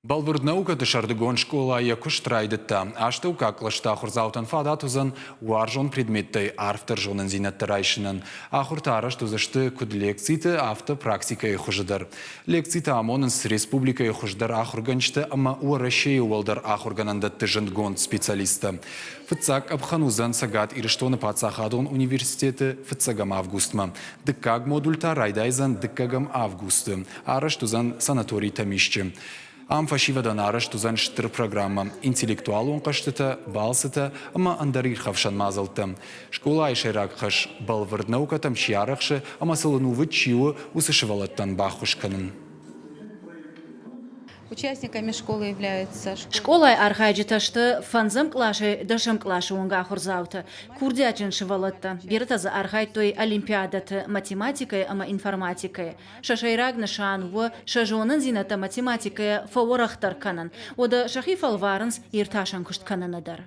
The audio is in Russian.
Балвырднаука дышардыгон школа якуштрайдытта. Аштау каклышта хурзаутан фадатузан уаржон предметтай арфтар жонын зинаттарайшынын. Ахуртараш тузашты күд лекцийты авто практикай хужыдар. Лекцийты амонын с республикай хуждар ахурганчты, ама уарашей уалдар ахурганандатты жындгон специалиста. Фыцак абханузан сагат ирыштоны пацахадон университеты фыцагам августма. Дыккаг модульта райдайзан дыккагам августы. Араш тузан санаторий тамищы. Амфашивадан араш тузан штыр программа. Интеллектуал он каштыта, балсыта, ама андарир хавшан мазалты. Школа айшайрак хаш балвырднаука там чиярахши, ама сылынувы чиу усышывалаттан бахушканын. Участниками школы являются школай архайджиташты фанзам клаши дашам клаши унга хурзаута. Курдячин шивалатта. Биртаза архайтой олимпиадаты математикой ама информатикой. Шашайраг нышан в шажонын зината математикой фаворахтар канан. Ода шахифал варынс ирташан кушт кананадар.